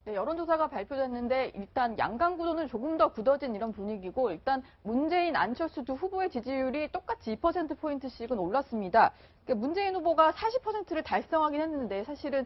네, 여론조사가 발표됐는데 일단 양강 구도는 조금 더 굳어진 이런 분위기고 일단 문재인, 안철수 두 후보의 지지율이 똑같이 2%포인트씩은 올랐습니다. 그러니까 문재인 후보가 40%를 달성하긴 했는데 사실은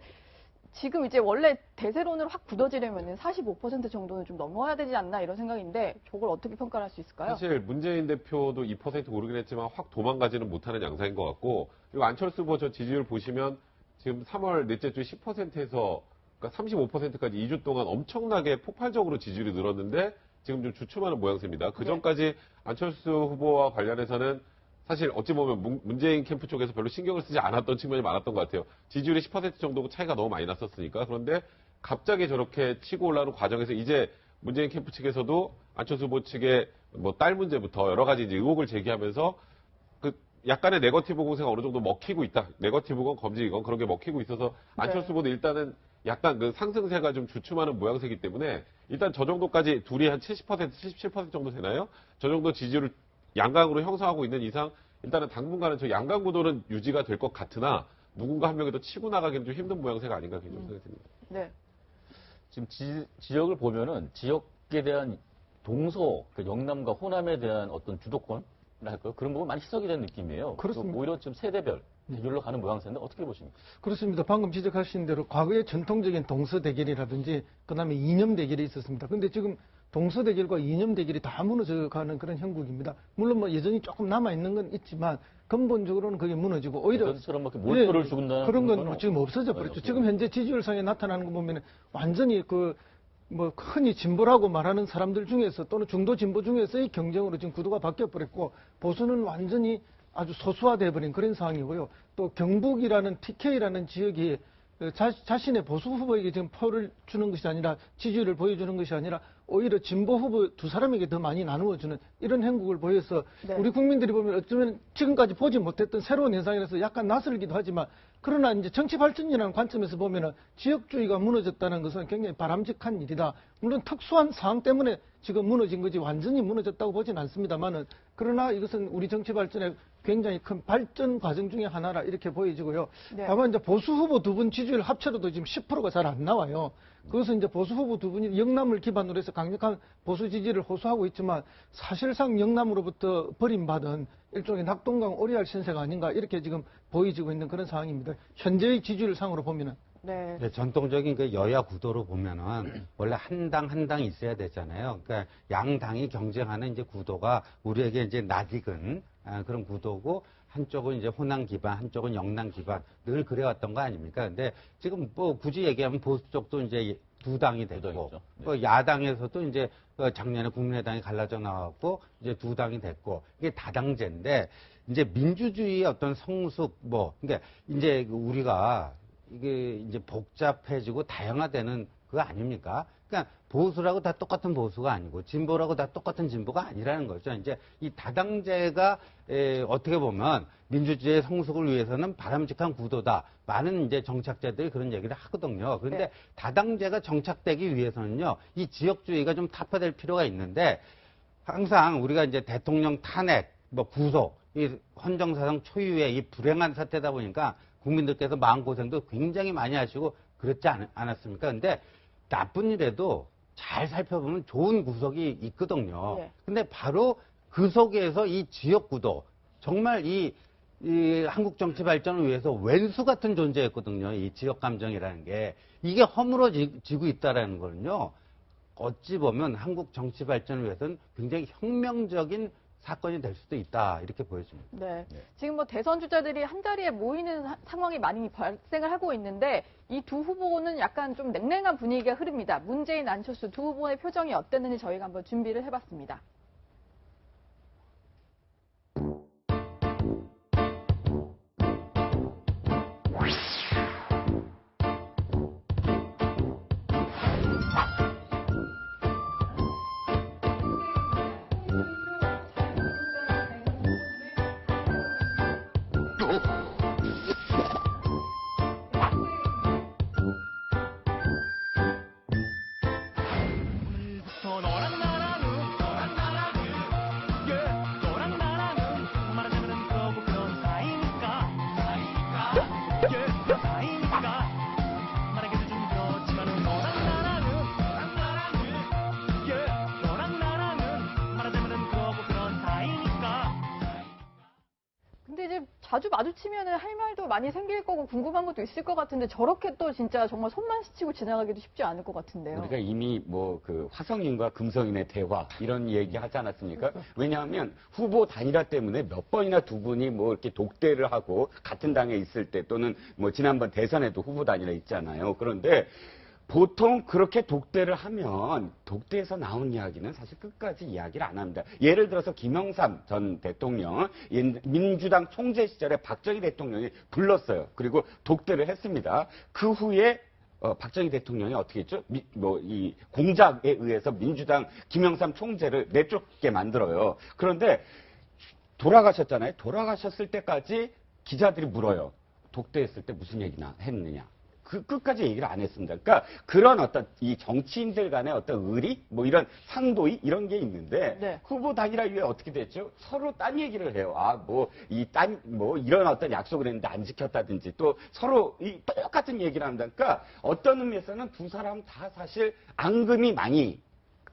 지금 이제 원래 대세론을 확 굳어지려면 45% 정도는 좀 넘어야 되지 않나 이런 생각인데 저걸 어떻게 평가할 수 있을까요? 사실 문재인 대표도 2% 오르긴 했지만 확 도망가지는 못하는 양상인 것 같고 그리고 안철수 후보 저 지지율 보시면 지금 3월 넷째 주 10%에서 그러니까 35%까지 2주 동안 엄청나게 폭발적으로 지지율이 늘었는데 지금 좀 주춤하는 모양새입니다. 그 전까지 안철수 후보와 관련해서는 사실 어찌 보면 문재인 캠프 쪽에서 별로 신경을 쓰지 않았던 측면이 많았던 것 같아요. 지지율이 10% 정도 차이가 너무 많이 났었으니까. 그런데 갑자기 저렇게 치고 올라오는 과정에서 이제 문재인 캠프 측에서도 안철수 후보 측의 뭐 딸 문제부터 여러 가지 이제 의혹을 제기하면서 그 약간의 네거티브 공세가 어느 정도 먹히고 있다. 네거티브건 검증이건 그런 게 먹히고 있어서 안철수 후보도 일단은 약간 그 상승세가 좀 주춤하는 모양새이기 때문에 일단 저 정도까지 둘이 한 70%, 77% 정도 되나요? 저 정도 지지율을 양강으로 형성하고 있는 이상 일단은 당분간은 저 양강 구도는 유지가 될 것 같으나 누군가 한 명이 더 치고 나가기는 좀 힘든 모양새가 아닌가 개인적으로 생각이 듭니다. 네. 지금 지역을 보면은 지역에 대한 동서, 그 영남과 호남에 대한 어떤 주도권 할까요? 그런 부분 많이 희석이 된 느낌이에요. 그렇습니다. 오히려 지금 세대별 비율로 가는 모양새인데 어떻게 보십니까? 그렇습니다. 방금 지적하신 대로 과거의 전통적인 동서 대결이라든지 그다음에 이념 대결이 있었습니다. 그런데 지금 동서 대결과 이념 대결이 다 무너져가는 그런 형국입니다. 물론 뭐 여전히 조금 남아 있는 건 있지만 근본적으로는 그게 무너지고 오히려 예전처럼 막 몰표를 주군다는 그런 건 지금 없어져 버렸죠. 지금 현재 지지율상에 나타나는 거 보면 완전히 뭐 흔히 진보라고 말하는 사람들 중에서 또는 중도 진보 중에서의 경쟁으로 지금 구도가 바뀌어 버렸고 보수는 완전히 아주 소수화돼 버린 그런 상황이고요. 또 경북이라는 TK라는 지역이 자신의 보수 후보에게 지금 표를 주는 것이 아니라 지지율을 보여주는 것이 아니라 오히려 진보 후보 두 사람에게 더 많이 나누어주는 이런 행국을 보여서 우리 국민들이 보면 어쩌면 지금까지 보지 못했던 새로운 현상이라서 약간 낯설기도 하지만 그러나 이제 정치 발전이라는 관점에서 보면은 지역주의가 무너졌다는 것은 굉장히 바람직한 일이다. 물론 특수한 상황 때문에 지금 무너진 거지 완전히 무너졌다고 보진 않습니다만은 그러나 이것은 우리 정치 발전에 굉장히 큰 발전 과정 중에 하나라 이렇게 보여지고요. 다만 이제 보수 후보 두 분 지지율 합쳐도 지금 10%가 잘 안 나와요. 그것은 이제 보수 후보 두 분이 영남을 기반으로 해서 강력한 보수 지지를 호소하고 있지만 사실상 영남으로부터 버림받은 일종의 낙동강 오리알 신세가 아닌가 이렇게 지금 보여지고 있는 그런 상황입니다. 현재의 지지율 상으로 보면은. 네, 전통적인 그 여야 구도로 보면은 원래 한 당 있어야 되잖아요. 그러니까 양 당이 경쟁하는 이제 구도가 우리에게 이제 낯익은 그런 구도고 한쪽은 이제 호남 기반, 한쪽은 영남 기반 늘 그래왔던 거 아닙니까? 근데 지금 뭐 굳이 얘기하면 보수 쪽도 이제 두 당이 됐고, 네. 야당에서도 이제 작년에 국민의당이 갈라져 나왔고 이제 두 당이 됐고 이게 다당제인데 이제 민주주의의 어떤 성숙 그러니까 이제 우리가 이게 이제 복잡해지고 다양화되는 그거 아닙니까? 그러니까 보수라고 다 똑같은 보수가 아니고 진보라고 다 똑같은 진보가 아니라는 거죠. 이제 이 다당제가 어떻게 보면 민주주의의 성숙을 위해서는 바람직한 구도다. 많은 이제 정착자들이 그런 얘기를 하거든요. 그런데 다당제가 정착되기 위해서는요, 이 지역주의가 좀 타파될 필요가 있는데 항상 우리가 이제 대통령 탄핵, 구속, 이 헌정사상 초유의 이 불행한 사태다 보니까 국민들께서 마음고생도 굉장히 많이 하시고 그렇지 않았습니까? 근데 나쁜 일에도 잘 살펴보면 좋은 구석이 있거든요. 근데 바로 그 속에서 이 지역구도 정말 이 한국 정치 발전을 위해서 왼수 같은 존재였거든요. 이 지역감정이라는 게. 이게 허물어지고 있다는 거는요. 어찌 보면 한국 정치 발전을 위해서는 굉장히 혁명적인 사건이 될 수도 있다 이렇게 보여집니다. 네. 지금 뭐 대선 주자들이 한 자리에 모이는 상황이 많이 발생을 하고 있는데 이 두 후보는 약간 좀 냉랭한 분위기가 흐릅니다. 문재인, 안철수 두 후보의 표정이 어땠는지 저희가 한번 준비를 해봤습니다. 자주 마주치면은 할 말도 많이 생길 거고 궁금한 것도 있을 것 같은데 저렇게 또 진짜 정말 손만 스치고 지나가기도 쉽지 않을 것 같은데요. 우리가 이미 뭐 그 화성인과 금성인의 대화 이런 얘기 하지 않았습니까? 왜냐하면 후보 단일화 때문에 몇 번이나 두 분이 뭐 이렇게 독대를 하고 같은 당에 있을 때 또는 뭐 지난번 대선에도 후보 단일화 있잖아요. 그런데 보통 그렇게 독대를 하면 독대에서 나온 이야기는 사실 끝까지 이야기를 안 합니다. 예를 들어서 김영삼 전 대통령 민주당 총재 시절에 박정희 대통령이 불렀어요. 그리고 독대를 했습니다. 그 후에 박정희 대통령이 어떻게 했죠? 이 공작에 의해서 민주당 김영삼 총재를 내쫓게 만들어요. 그런데 돌아가셨잖아요. 돌아가셨을 때까지 기자들이 물어요. 독대했을 때 무슨 얘기나 했느냐. 그 끝까지 얘기를 안 했습니다. 그러니까 그런 어떤 이 정치인들 간의 어떤 의리, 뭐 이런 상도이 이런 게 있는데 네. 후보 단일화 이후에 어떻게 됐죠? 서로 딴 얘기를 해요. 뭐 이런 어떤 약속을 했는데 안 지켰다든지 또 서로 이 똑같은 얘기를 합니다. 그러니까 어떤 의미에서는 두 사람 다 사실 앙금이 많이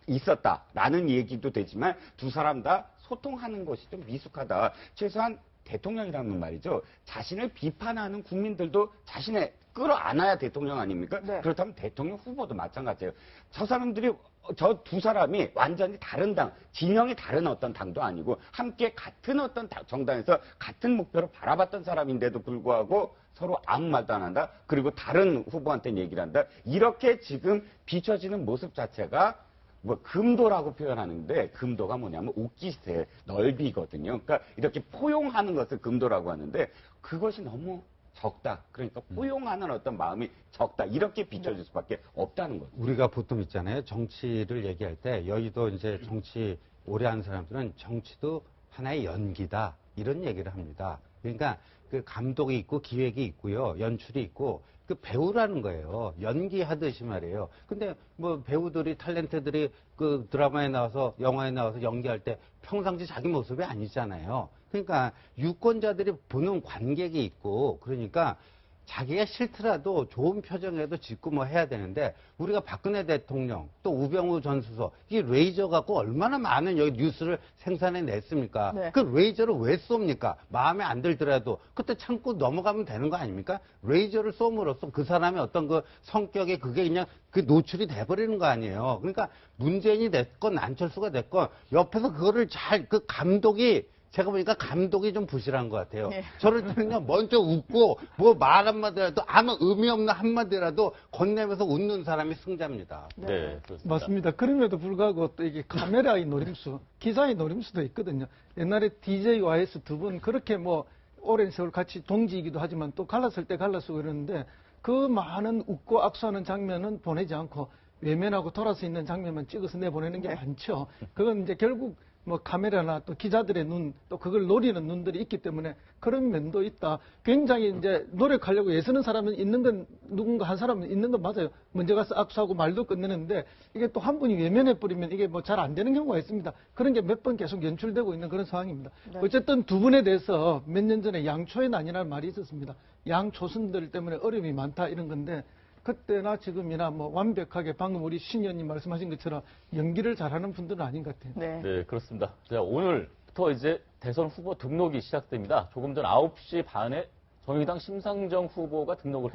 있었다라는 얘기도 되지만 두 사람 다 소통하는 것이 좀 미숙하다. 최소한 대통령이라는 말이죠. 자신을 비판하는 국민들도 자신의 끌어안아야 대통령 아닙니까? 네. 그렇다면 대통령 후보도 마찬가지예요. 저 사람들이 저 두 사람이 완전히 다른 당, 진영이 다른 어떤 당도 아니고 함께 같은 어떤 정당에서 같은 목표를 바라봤던 사람인데도 불구하고 서로 아무 말도 안 한다. 그리고 다른 후보한테 얘기를 한다. 이렇게 지금 비춰지는 모습 자체가 뭐 금도라고 표현하는데 금도가 뭐냐면 옷깃의 넓이거든요. 그러니까 이렇게 포용하는 것을 금도라고 하는데 그것이 너무 적다. 그러니까 포용하는 어떤 마음이 적다. 이렇게 비춰질 수밖에 없다는 거죠. 우리가 보통 있잖아요. 정치를 얘기할 때 여의도 이제 정치 오래 한 사람들은 정치도 하나의 연기다. 이런 얘기를 합니다. 그러니까 그 감독이 있고 기획이 있고요. 연출이 있고 그 배우라는 거예요. 연기하듯이 말이에요. 근데 뭐 배우들이 탤런트들이 그 드라마에 나와서 영화에 나와서 연기할 때 평상시 자기 모습이 아니잖아요. 그러니까 유권자들이 보는 관객이 있고 그러니까 자기가 싫더라도 좋은 표정에도 짓고 뭐 해야 되는데 우리가 박근혜 대통령 또 우병우 전 수석 이 레이저 갖고 얼마나 많은 여기 뉴스를 생산해 냈습니까? 네. 그 레이저를 왜 쏩니까? 마음에 안 들더라도 그때 참고 넘어가면 되는 거 아닙니까? 레이저를 쏘므로써 그 사람의 어떤 그 성격에 그게 그냥 그 노출이 돼버리는 거 아니에요. 그러니까 문재인이 됐건 안철수가 됐건 옆에서 그거를 잘 그 감독이 제가 보니까 감독이 좀 부실한 것 같아요. 네. 저럴 때는요, 먼저 웃고, 뭐 말 한마디라도, 아무 의미 없는 한마디라도 건네면서 웃는 사람이 승자입니다. 네, 그렇습니다. 맞습니다. 그럼에도 불구하고 또 이게 카메라의 노림수, 기자의 노림수도 있거든요. 옛날에 DJ, YS 두 분 그렇게 뭐 오랜 세월 같이 동지이기도 하지만 또 갈랐을 때 갈랐고 그러는데 그 많은 웃고 악수하는 장면은 보내지 않고 외면하고 돌아서 있는 장면만 찍어서 내보내는 게 많죠. 그건 이제 결국 뭐 카메라나 또 기자들의 눈, 또 그걸 노리는 눈들이 있기 때문에 그런 면도 있다. 굉장히 이제 노력하려고 애쓰는 사람은 있는 건 누군가 한 사람은 있는 건 맞아요. 먼저 가서 악수하고 말도 끝내는데 이게 또 한 분이 외면해 버리면 이게 뭐 잘 안 되는 경우가 있습니다. 그런 게 몇 번 계속 연출되고 있는 그런 상황입니다. 네. 어쨌든 두 분에 대해서 몇 년 전에 양초의 난이라는 말이 있었습니다. 양초순들 때문에 어려움이 많다 이런 건데 그때나 지금이나 뭐 완벽하게 방금 우리 신 의원님 말씀하신 것처럼 연기를 잘하는 분들은 아닌 것 같아요. 네. 네, 그렇습니다. 자, 오늘부터 이제 대선 후보 등록이 시작됩니다. 조금 전 9시 반에 정의당 심상정 후보가 등록을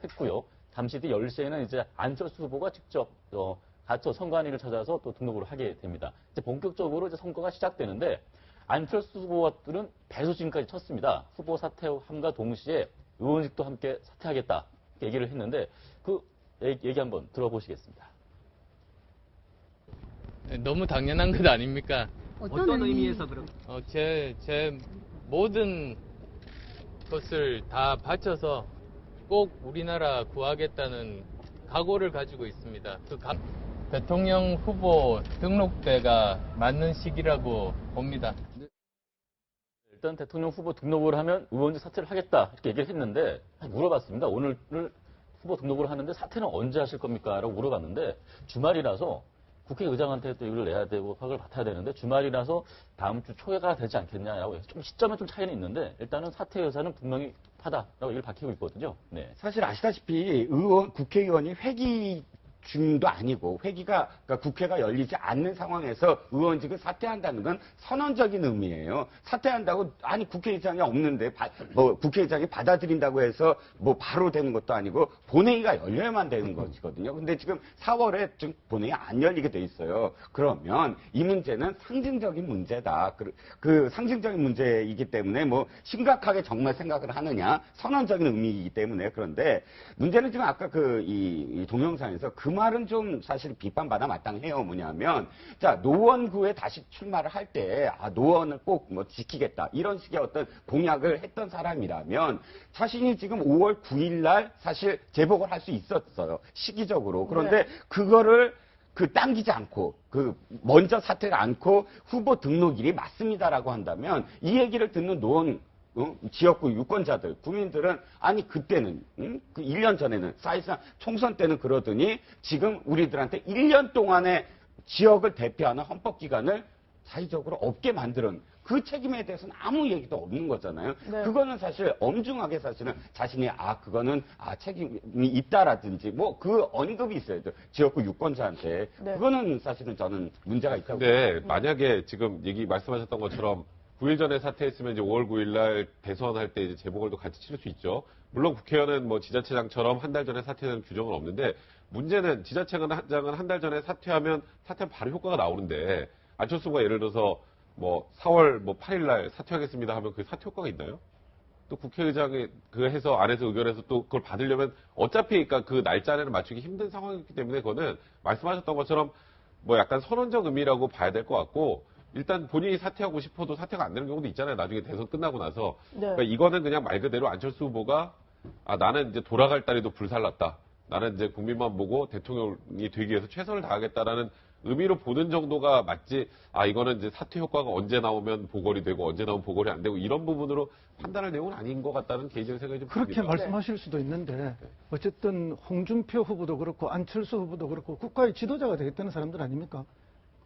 했고요. 잠시 뒤 10시에는 이제 안철수 후보가 직접 가처 선관위를 찾아서 또 등록을 하게 됩니다. 이제 본격적으로 이제 선거가 시작되는데 안철수 후보들은 배수진까지 쳤습니다. 후보 사퇴함과 동시에 의원직도 함께 사퇴하겠다 얘기를 했는데 그 얘기 한번 들어보시겠습니다. 너무 당연한 것 아닙니까? 어떤 의미에서 그럼? 제 모든 것을 다 바쳐서 꼭 우리나라 구하겠다는 각오를 가지고 있습니다. 대통령 후보 등록 때가 맞는 시기라고 봅니다. 일단 대통령 후보 등록을 하면 의원직 사퇴를 하겠다 이렇게 얘기를 했는데 물어봤습니다. 오늘 후보 등록을 하는데 사퇴는 언제 하실 겁니까? 라고 물어봤는데 주말이라서 국회의장한테 또 이걸 내야 되고 허가를 받아야 되는데 주말이라서 다음 주 초에가 되지 않겠냐라고 해서 좀 시점에 좀 차이는 있는데 일단은 사퇴 의사는 분명히 하다라고 얘기를 밝히고 있거든요. 네. 사실 아시다시피 국회의원이 회기 중도 아니고 회기가 그러니까 국회가 열리지 않는 상황에서 의원직을 사퇴한다는 건 선언적인 의미예요. 사퇴한다고 아니 국회의장이 없는데 뭐 국회의장이 받아들인다고 해서 뭐 바로 되는 것도 아니고 본회의가 열려야만 되는 것이거든요. 근데 지금 4월에 지금 본회의 안 열리게 돼 있어요. 그러면 이 문제는 상징적인 문제다. 그 상징적인 문제이기 때문에 뭐 심각하게 정말 생각을 하느냐 선언적인 의미이기 때문에 그런데 문제는 지금 아까 이 동영상에서 그 말은 좀 사실 비판받아 마땅해요. 뭐냐면 자 노원구에 다시 출마를 할 때 노원을 꼭 뭐 지키겠다 이런 식의 어떤 공약을 했던 사람이라면 자신이 지금 5월 9일 날 사실 재보궐 할 수 있었어요. 시기적으로. 그런데 그거를 당기지 않고, 먼저 사퇴를 않고 후보 등록일이 맞습니다라고 한다면 이 얘기를 듣는 노원, 지역구 유권자들, 국민들은 아니, 그때는, 그 1년 전에는 사실상 총선 때는 그러더니 지금 우리들한테 1년 동안의 지역을 대표하는 헌법기관을 사회적으로 없게 만드는 그 책임에 대해서는 아무 얘기도 없는 거잖아요. 네. 그거는 사실 엄중하게 사실은 자신이 그거는 책임이 있다라든지 뭐 그 언급이 있어야죠. 지역구 유권자한테. 네. 그거는 사실은 저는 문제가 있다고. 근데 만약에 지금 말씀하셨던 것처럼 9일 전에 사퇴했으면 이제 5월 9일 날 대선할 때 이제 재보궐도 같이 치를 수 있죠. 물론 국회의원은 뭐 지자체장처럼 한 달 전에 사퇴하는 규정은 없는데 문제는 지자체장은 한 달 전에 사퇴하면 바로 효과가 나오는데 안철수 후보가 예를 들어서 뭐 4월 뭐 8일 날 사퇴하겠습니다 하면 그 사퇴 효과가 있나요? 또 국회의장이 해서 안에서 의결해서 또 그걸 받으려면 어차피 그러니까 그 날짜를 맞추기 힘든 상황이기 때문에 그거는 말씀하셨던 것처럼 뭐 약간 선언적 의미라고 봐야 될 것 같고 일단 본인이 사퇴하고 싶어도 사퇴가 안 되는 경우도 있잖아요. 나중에 대선 끝나고 나서. 네. 그러니까 이거는 그냥 말 그대로 안철수 후보가 나는 이제 돌아갈 다리도 불살랐다. 나는 이제 국민만 보고 대통령이 되기 위해서 최선을 다하겠다라는 의미로 보는 정도가 맞지, 이거는 이제 사퇴 효과가 언제 나오면 보궐이 되고 언제 나오면 보궐이 안 되고 이런 부분으로 판단할 내용은 아닌 것 같다는 개인적인 생각이 좀 그렇게 듭니다. 말씀하실 수도 있는데 어쨌든 홍준표 후보도 그렇고 안철수 후보도 그렇고 국가의 지도자가 되겠다는 사람들 아닙니까?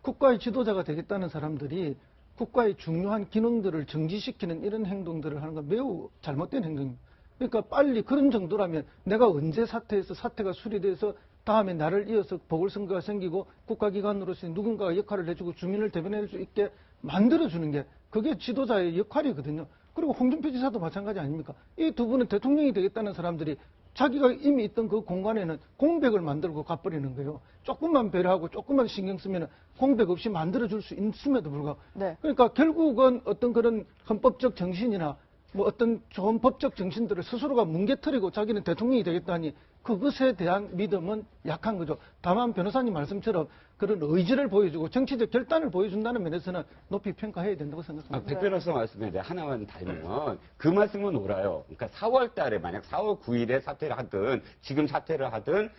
국가의 지도자가 되겠다는 사람들이 국가의 중요한 기능들을 정지시키는 이런 행동들을 하는 건 매우 잘못된 행동입니다. 그러니까 빨리 그런 정도라면 내가 언제 사퇴해서 사퇴가 수리돼서 다음에 나를 이어서 보궐선거가 생기고 국가기관으로서 누군가가 역할을 해주고 주민을 대변할 수 있게 만들어주는 게 그게 지도자의 역할이거든요. 그리고 홍준표 지사도 마찬가지 아닙니까? 이 두 분은 대통령이 되겠다는 사람들이 자기가 이미 있던 그 공간에는 공백을 만들고 가버리는 거예요. 조금만 배려하고 조금만 신경 쓰면 공백 없이 만들어줄 수 있음에도 불구하고. 네. 그러니까 결국은 어떤 그런 헌법적 정신이나 뭐 어떤 좋은 법적 정신들을 스스로가 뭉개뜨리고 자기는 대통령이 되겠다니 그것에 대한 믿음은 약한 거죠. 다만 변호사님 말씀처럼 그런 의지를 보여주고 정치적 결단을 보여준다는 면에서는 높이 평가해야 된다고 생각합니다. 백 변호사 말씀에 대해 하나만 달면 그 말씀은 옳아요. 그러니까 4월 달에 만약 4월 9일에 사퇴를 하든 지금 사퇴를 하든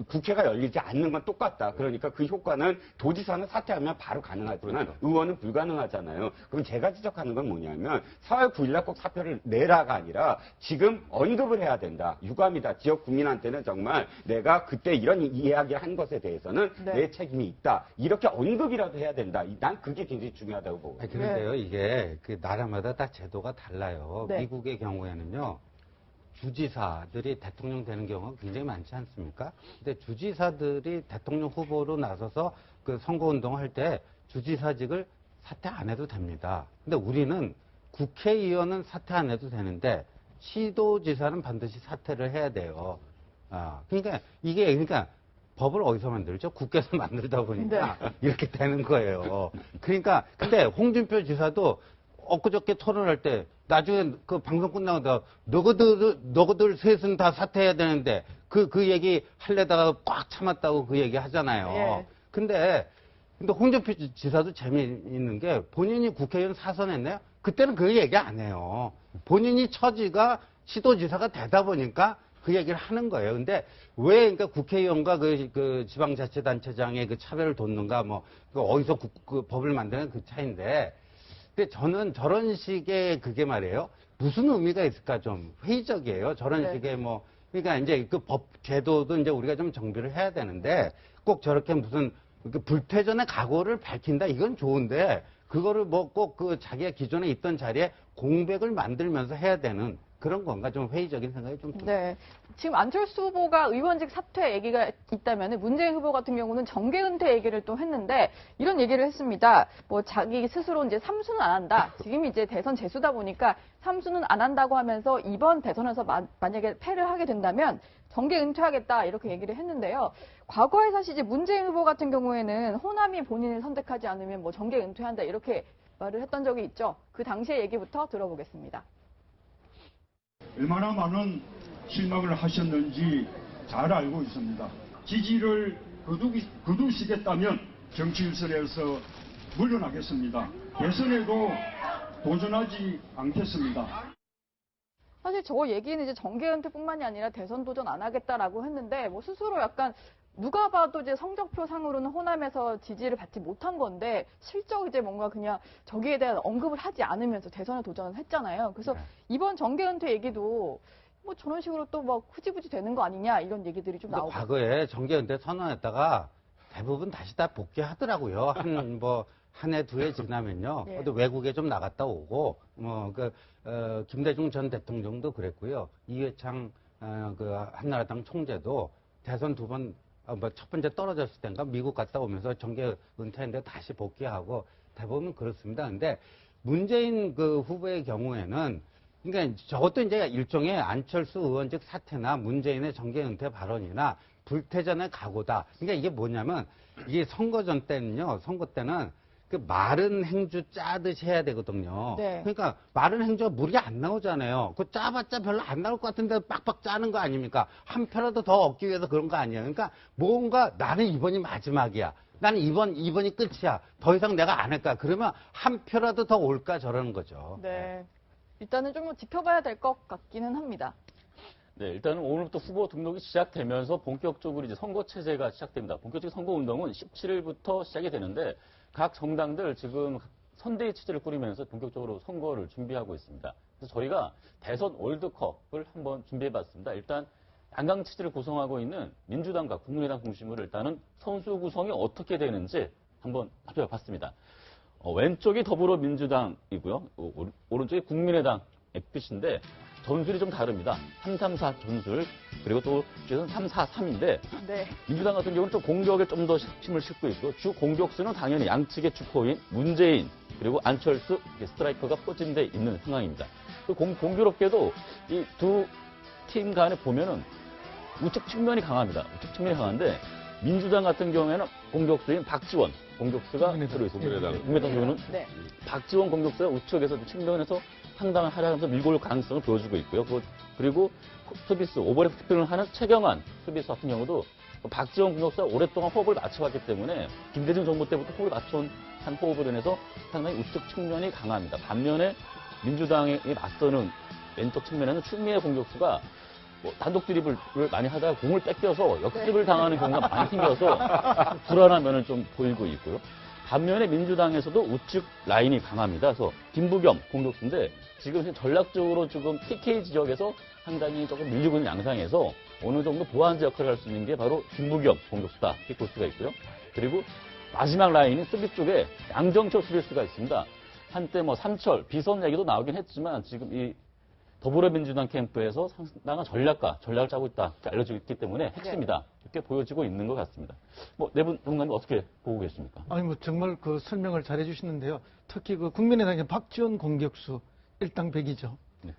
국회가 열리지 않는 건 똑같다. 그러니까 그 효과는 도지사는 사퇴하면 바로 가능하지만 의원은 불가능하잖아요. 그럼 제가 지적하는 건 뭐냐면 4월 9일날 꼭 사표를 내라가 아니라 지금 언급을 해야 된다. 유감이다. 지역 국민한테는 정말 내가 그때 이런 이야기를 한 것에 대해서는 네. 내 책임이 있다. 이렇게 언급이라도 해야 된다. 난 그게 굉장히 중요하다고 보거든요. 그런데요, 이게 그 나라마다 다 제도가 달라요. 네. 미국의 경우에는요, 주지사들이 대통령 되는 경우가 굉장히 많지 않습니까? 근데 주지사들이 대통령 후보로 나서서 그 선거운동을 할 때 주지사직을 사퇴 안 해도 됩니다. 근데 우리는 국회의원은 사퇴 안 해도 되는데 시도지사는 반드시 사퇴를 해야 돼요. 그러니까 그러니까 법을 어디서 만들죠? 국회에서 만들다 보니까 이렇게 되는 거예요. 그러니까 근데 홍준표 지사도 엊그저께 토론할 때 나중에 그 방송 끝나고 너희들 셋은 다 사퇴해야 되는데 그 얘기 하려다가 꽉 참았다고 그 얘기 하잖아요. 예. 근데 홍준표 지사도 재미있는 게 본인이 국회의원 사선했네요. 그때는 그 얘기 안 해요. 본인이 처지가 시도지사가 되다 보니까 그 얘기를 하는 거예요. 근데 왜 그러니까 국회의원과 그 지방자치단체장의 그 차별을 뒀는가 그 어디서 그 법을 만드는 그 차이인데 근데 저는 저런 식의 그게 말이에요. 무슨 의미가 있을까 좀 회의적이에요. 저런 네. 식의 그러니까 이제 그 법 제도도 이제 우리가 좀 정비를 해야 되는데 꼭 저렇게 무슨 불퇴전의 각오를 밝힌다 이건 좋은데 그거를 꼭 그 자기가 기존에 있던 자리에 공백을 만들면서 해야 되는 그런 건가 좀 회의적인 생각이 좀 듭니다. 네. 지금 안철수 후보가 의원직 사퇴 얘기가 있다면 문재인 후보 같은 경우는 정계 은퇴 얘기를 또 했는데 이런 얘기를 했습니다. 뭐 자기 스스로 이제 삼수는 안 한다. 지금 이제 대선 재수다 보니까 삼수는 안 한다고 하면서 이번 대선에서 만약에 패를 하게 된다면 정계 은퇴하겠다 이렇게 얘기를 했는데요. 과거에 사실 이제 문재인 후보 같은 경우에는 호남이 본인을 선택하지 않으면 뭐 정계 은퇴한다 이렇게 말을 했던 적이 있죠. 그 당시의 얘기부터 들어보겠습니다. 얼마나 많은 실망을 하셨는지 잘 알고 있습니다. 지지를 거두시겠다면 정치 일선에서 물러나겠습니다. 대선에도 도전하지 않겠습니다. 사실 저 얘기는 이제 정계 은퇴뿐만이 아니라 대선 도전 안 하겠다라고 했는데 뭐 스스로 약간 누가 봐도 이제 성적표 상으로는 호남에서 지지를 받지 못한 건데 실적 이제 뭔가 그냥 저기에 대한 언급을 하지 않으면서 대선에 도전을 했잖아요. 그래서 이번 정계 은퇴 얘기도 뭐 저런 식으로 또 막 흐지부지 되는 거 아니냐 이런 얘기들이 좀 나오고. 과거에 정계 은퇴 선언했다가 대부분 다시 다 복귀하더라고요. 한 해, 두 해 지나면요. 예. 또 외국에 좀 나갔다 오고, 김대중 전 대통령도 그랬고요. 이회창, 한나라당 총재도 대선 두 번, 첫 번째 떨어졌을 때인가 미국 갔다 오면서 정계 은퇴했는데 다시 복귀하고 대부분 그렇습니다. 근데 문재인 그 후보의 경우에는 그러니까 저것도 이제 일종의 안철수 의원직 사퇴나 문재인의 정계 은퇴 발언이나 불태전의 각오다. 그러니까 이게 뭐냐면 이게 선거전 때는요. 선거 때는 그 마른 행주 짜듯이 해야 되거든요. 네. 그러니까 마른 행주가 물이 안 나오잖아요. 그 짜봤자 별로 안 나올 것 같은데 빡빡 짜는 거 아닙니까? 한 표라도 더 얻기 위해서 그런 거 아니에요. 그러니까 뭔가 나는 이번이 마지막이야. 나는 이번이 끝이야. 더 이상 내가 안 할까? 그러면 한 표라도 더 올까? 저러는 거죠. 네. 일단은 좀 지켜봐야 될 것 같기는 합니다. 네, 일단은 오늘부터 후보 등록이 시작되면서 본격적으로 이제 선거 체제가 시작됩니다. 본격적인 선거 운동은 17일부터 시작이 되는데 각 정당들 지금 선대위 체제를 꾸리면서 본격적으로 선거를 준비하고 있습니다. 그래서 저희가 대선 월드컵을 한번 준비해봤습니다. 일단 양강 체제를 구성하고 있는 민주당과 국민의당 중심으로 일단은 선수 구성이 어떻게 되는지 한번 살펴봤습니다. 왼쪽이 더불어민주당이고요. 오른쪽이 국민의당 FPC인데 전술이 좀 다릅니다. 3-3-4 전술, 그리고 또 뒤에서는 3-4-3인데 네. 민주당 같은 경우는 좀 공격에 좀 더 힘을 싣고 있고 주 공격수는 당연히 양측의 주포인 문재인 그리고 안철수 스트라이커가 포진돼 있는 상황입니다. 공교롭게도 이 두 팀 간에 보면은 우측 측면이 강합니다. 우측 측면이 강한데 민주당 같은 경우에는 공격수인 박지원 공격수가 들어있습니다. 국민의당 경우는 네. 박지원 공격수가 우측에서 측면에서 상당한 활약하면서 밀고 올 가능성을 보여주고 있고요. 그리고 수비수 오버랩 스피닝을 하는 최경환 수비수 같은 경우도 박지원 공격수가 오랫동안 호흡을 맞춰왔기 때문에 김대중 정부 때부터 호흡을 맞춰온 한 호흡으로 인해서 상당히 우측 측면이 강합니다. 반면에 민주당이 맞서는 왼쪽 측면에는 추미애 공격수가 단독 드리블을 많이 하다가 공을 뺏겨서 역습을 당하는 경우가 많이 생겨서 불안한 면을 좀 보이고 있고요. 반면에 민주당에서도 우측 라인이 강합니다. 그래서 김부겸 공격수인데 지금 전략적으로 지금 TK 지역에서 상당히 조금 밀리고 있는 양상에서 어느 정도 보완제 역할을 할 수 있는 게 바로 김부겸 공격수다. 이렇게 볼 수가 있고요. 그리고 마지막 라인인 수비 쪽에 양정철 수비수가 있습니다. 한때 삼철, 비선 얘기도 나오긴 했지만 지금 이 더불어민주당 캠프에서 상당한 전략을 짜고 있다. 이렇게 알려지고 있기 때문에 핵심이다. 이렇게 보여지고 있는 것 같습니다. 네 분 전문가님 어떻게 보고 계십니까? 아니, 정말 그 설명을 잘 해주시는데요. 특히 그 국민의당의 박지원 공격수 일당백이죠. 네.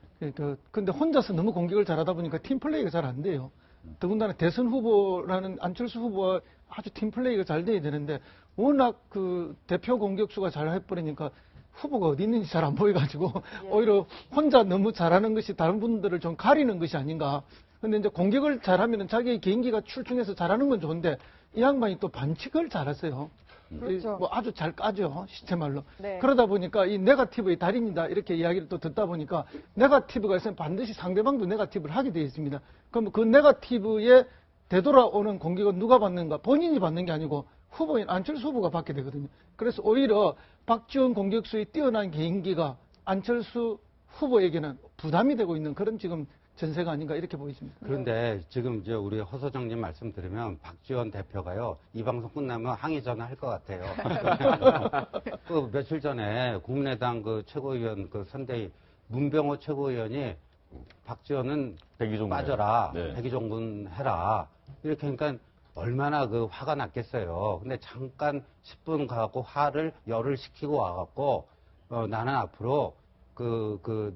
근데 혼자서 너무 공격을 잘하다 보니까 팀플레이가 잘 안 돼요. 더군다나 대선 후보라는 안철수 후보와 아주 팀플레이가 잘 돼야 되는데 워낙 그 대표 공격수가 잘 해버리니까 후보가 어디 있는지 잘 안 보여가지고 오히려 혼자 너무 잘하는 것이 다른 분들을 좀 가리는 것이 아닌가. 근데 이제 공격을 잘하면 자기의 개인기가 출중해서 잘하는 건 좋은데 이 양반이 또 반칙을 잘하세요. 그렇죠. 아주 잘 까죠, 시체말로. 네. 그러다 보니까 이 네거티브의 달인이다 이렇게 이야기를 또 듣다 보니까 네거티브가 있으면 반드시 상대방도 네거티브를 하게 되어 있습니다. 그럼 그 네거티브에 되돌아오는 공격은 누가 받는가? 본인이 받는 게 아니고 후보인 안철수 후보가 받게 되거든요. 그래서 오히려 박지원 공격수의 뛰어난 개인기가 안철수 후보에게는 부담이 되고 있는 그런 지금 전세가 아닌가 이렇게 보이십니다. 그런데 지금 이제 우리 허 소장님 말씀 들으면 박지원 대표가요, 이 방송 끝나면 항의 전화 할 것 같아요. 그 며칠 전에 국민의당 그 최고위원 그 선대위 문병호 최고위원이 박지원은 백이종군 빠져라. 네. 백이종군 해라. 이렇게 하니까 얼마나 그 화가 났겠어요. 근데 잠깐 10분 가고 열을 식히고 와갖고, 나는 앞으로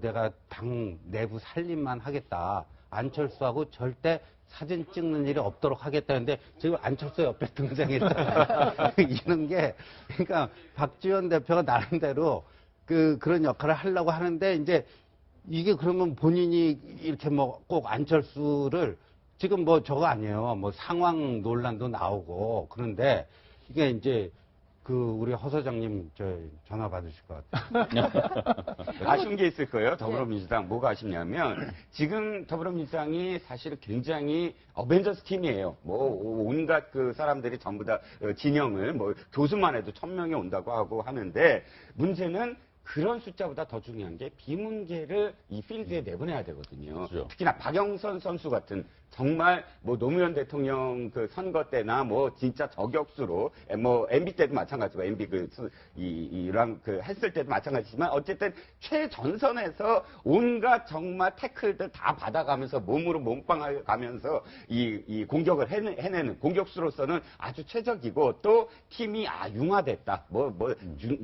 내가 당 내부 살림만 하겠다. 안철수하고 절대 사진 찍는 일이 없도록 하겠다는데 지금 안철수 옆에 등장했잖아요. 이런 게, 그러니까 박지원 대표가 나름대로 그런 역할을 하려고 하는데 이제 이게 그러면 본인이 이렇게 뭐 꼭 안철수를 지금 뭐 저거 아니에요. 뭐 상황 논란도 나오고 그런데 이게 이제 우리 허 소장님 전화 받으실 것 같아요. 아쉬운 게 있을 거예요. 더불어민주당 뭐가 아쉽냐면 지금 더불어민주당이 사실 굉장히 어벤져스 팀이에요. 뭐 온갖 그 사람들이 전부 다 진영을 뭐 교수만 해도 1000명이 온다고 하고 하는데 문제는 그런 숫자보다 더 중요한 게 비문계를 이 필드에 내보내야 되거든요. 그렇죠. 특히나 박영선 선수 같은 정말 뭐 노무현 대통령 그 선거 때나 뭐 진짜 저격수로 뭐 MB 때도 마찬가지고 MB 이랑 했을 때도 마찬가지지만 어쨌든 최전선에서 온갖 정말 태클들 다 받아가면서 몸으로 몸빵 가면서 이 공격을 해내는 공격수로서는 아주 최적이고 또 팀이 융화됐다.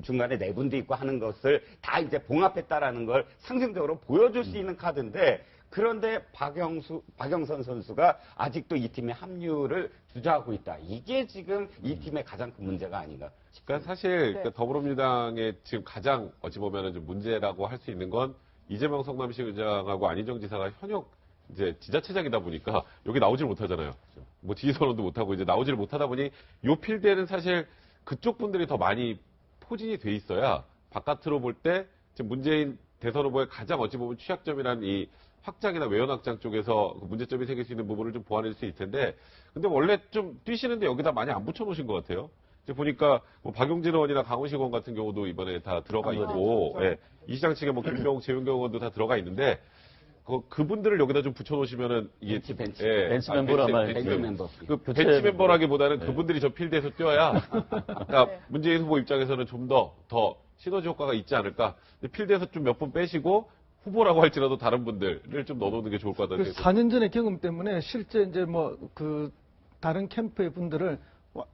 중간에 내분도 있고 하는 것을 다 이제 봉합했다라는 걸 상징적으로 보여줄 수 있는 카드인데 그런데 박영선 선수가 아직도 이 팀의 합류를 주저하고 있다. 이게 지금 이 팀의 가장 큰 문제가 아닌가 싶습니다. 그러니까 사실 그러니까 더불어민주당의 지금 가장 어찌 보면은 좀 문제라고 할 수 있는 건 이재명 성남시 의장하고 안희정 지사가 현역 이제 지자체장이다 보니까 여기 나오질 못하잖아요. 뭐 지지 선언도 못하고 이제 나오질 못하다 보니 요 필드에는 사실 그쪽 분들이 더 많이 포진이 돼 있어야 바깥으로 볼 때 지금 문재인 대선 후보의 가장 어찌 보면 취약점이란 이 확장이나 외연 확장 쪽에서 문제점이 생길 수 있는 부분을 좀 보완할 수 있을 텐데, 근데 원래 좀 뛰시는데 여기다 많이 안 붙여놓으신 것 같아요. 이제 보니까 뭐 박용진 의원이나 강훈식 의원 같은 경우도 이번에 다 들어가 있고, 예, 이 시장 측에 뭐 김병욱, 재윤경 의원도 다 들어가 있는데, 그분들을 여기다 좀 붙여놓으시면은 이게 벤치. 예, 벤치 멤버란 말이죠. 벤치 멤버. 교체 벤치 멤버라기보다는 네. 그분들이 저 필드에서 뛰어야, 그러니까 문재인 후보 입장에서는 좀 더 시너지 효과가 있지 않을까. 근데 필드에서 좀 몇 분 빼시고 후보라고 할지라도 다른 분들을 좀 넣어놓는 게 좋을 것 같다는 생각이 4년 전의 경험 때문에 실제 이제 다른 캠프의 분들을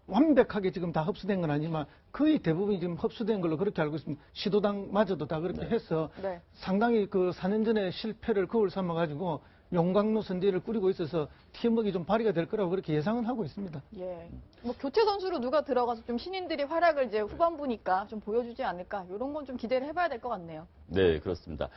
완벽하게 지금 다 흡수된 건 아니지만 거의 대부분이 지금 흡수된 걸로 그렇게 알고 있습니다. 시도당마저도 다 그렇게 해서 네. 상당히 4년 전에 실패를 거울 삼아가지고 용광로 선대를 꾸리고 있어서 팀워크가 좀 발휘가 될 거라고 그렇게 예상은 하고 있습니다. 예. 뭐 교체 선수로 누가 들어가서 좀 신인들이 활약을 이제 후반부니까 좀 보여주지 않을까 이런 건 좀 기대를 해봐야 될 것 같네요. 네, 그렇습니다.